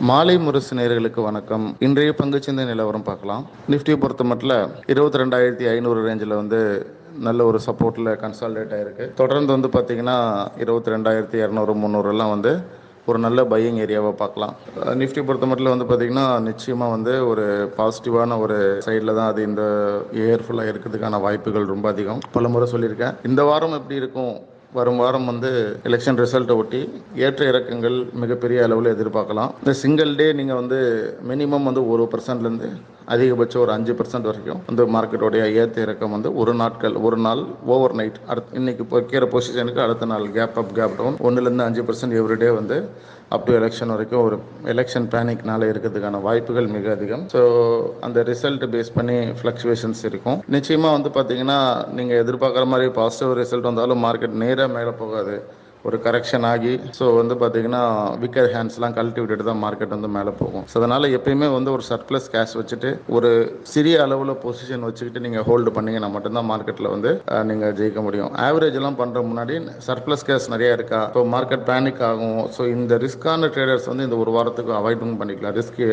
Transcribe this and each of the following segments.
மாலை முரசு நேயர்களுக்கு வணக்கம். இன்றைய பங்குச்சந்தை நிலவரம் பார்க்கலாம். நிஃப்டியை பொறுத்த மட்டும் 22,500 ரேஞ்சில் நல்ல ஒரு சப்போர்ட்டில் கன்சால்டேட் ஆகிருக்கு. தொடர்ந்து பார்த்தீங்கன்னா 22,200 300 ஒரு நல்ல பையிங் ஏரியாவை பார்க்கலாம். நிஃப்டி பொறுத்த மட்டும் பார்த்தீங்கன்னா நிச்சயமாக ஒரு பாசிட்டிவான ஒரு சைடில் தான் அது இந்த இயர் ஃபுல்லாக இருக்கிறதுக்கான வாய்ப்புகள் ரொம்ப அதிகம். பல முறை சொல்லியிருக்கேன். இந்த வாரம் எப்படி இருக்கும், வரும் வாரம் எலெக்ஷன் ரிசல்ட்டை ஒட்டி ஏற்ற இறக்கங்கள் மிகப்பெரிய அளவில் எதிர்பார்க்கலாம். இந்த சிங்கிள் டே நீங்கள் மினிமம் 1% அதிகபட்சம் ஒரு 5% வரைக்கும் மார்க்கெட்டோடைய ஏற்ற இறக்கம் ஒரு நாள் ஓவர் நைட் இன்னைக்கு வைக்கிற பொசிஷனுக்கு அடுத்த நாள் cap up cap down 1-5% everyday up to election வரைக்கும் ஒரு எலெக்ஷன் பேனிக்னால இருக்கிறதுக்கான வாய்ப்புகள் மிக அதிகம். ஸோ அந்த ரிசல்ட் பேஸ் பண்ணி ஃப்ளக்சுவேஷன்ஸ் இருக்கும். நிச்சயமாக பார்த்தீங்கன்னா நீங்கள் எதிர்பார்க்குற மாதிரி பாசிட்டிவ் ரிசல்ட் வந்தாலும் மார்க்கெட் நேராக மேலே போகாது. ஒரு கரெக்ஷன் ஆகி ஸோ பார்த்தீங்கன்னா விக்கர் ஹேண்ட்ஸ்லாம் கழட்டி விட்டுட்டு தான் மார்க்கெட் மேலே போகும். ஸோ அதனால் எப்பயுமே ஒரு சர்ப்ளஸ் கேஷ் வச்சுட்டு ஒரு சிறிய அளவில் பொசிஷன் வச்சுக்கிட்டு நீங்கள் ஹோல்டு பண்ணிங்கன்னா மட்டும்தான் மார்க்கெட்டில் நீங்கள் ஜெயிக்க முடியும். ஆவரேஜ்லாம் பண்ணுற முன்னாடி சர்ப்ளஸ் கேஷ் நிறையா இருக்கா, ஸோ மார்க்கெட் பேனிக் ஆகும். ஸோ இந்த ரிஸ்க்கான ட்ரேடர்ஸ் இந்த ஒரு வாரத்துக்கு அவாய்டும் பண்ணிக்கலாம். ரிஸ்க்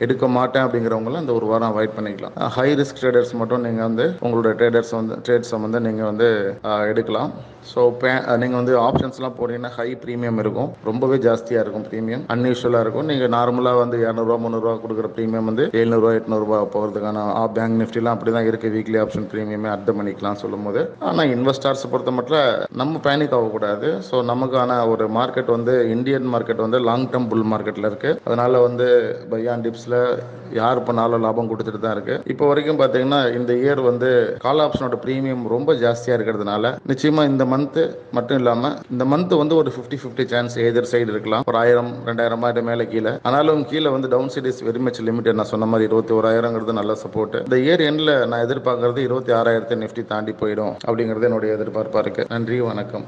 எடுக்க மாட்டேன் அப்படிங்கிறவங்களாம் இந்த ஒரு வாரம் அவாய்ட் பண்ணிக்கலாம். ஹை ரிஸ்க் ட்ரேடர்ஸ் மட்டும் நீங்கள் உங்களோட ட்ரேட்ஸை நீங்கள் எடுக்கலாம். ஸோ நீங்கள் ஆப்ஷன்ஸ்லாம் போனீங்கன்னா ஹை ப்ரீமியம் இருக்கும், ரொம்பவே ஜாஸ்தியாக இருக்கும். ப்ரீமியம் அன்யூஷுவலாக இருக்கும். நீங்கள் நார்மலாக 200 300 கொடுக்குற ப்ரீமியம் 700 800 போகிறதுக்கான பேங்க் நிஃப்டிலாம் அப்படி தான் இருக்குது. வீக்லி ஆப்ஷன் ப்ரீமியமே அர்த்தம் பண்ணிக்கலாம் சொல்லும் போது. ஆனால் இன்வெஸ்டர்ஸ் பொறுத்த மட்டும் நம்ம பேனிக் ஆகக்கூடாது. ஸோ நமக்கான ஒரு market Indian market long term bull மார்க்கெட்டில் இருக்குது. அதனால் பை ஆன் டிப்ஸில் யார் பண்ணாலும் லாபம் கொடுத்துட்டு தான் இருக்குது. இப்போ வரைக்கும் பார்த்தீங்கன்னா இந்த இயர் கால் ஆப்ஷனோட ப்ரீமியம் ரொம்ப ஜாஸ்தியாக இருக்கிறதுனால நிச்சயமாக இந்த மந்த்து மட்டும் இல்லாமல் இந்த மந்த் ஒரு 50-50 சான்ஸ் எதிர் சைடு இருக்கலாம். ஒரு 1000-2000 மேலே கீழே. ஆனாலும் கீழே down side is very much limited. நான் சொன்ன மாதிரி 21,000 நல்ல சப்போர்ட். இந்த இயர் எண்டில் நான் எதிர்பார்க்கறது 26,000 நிஃப்டி தாண்டி போயிடும் அப்படிங்கிறது என்னுடைய எதிர்பார்ப்பாக இருக்குது. நன்றி, வணக்கம்.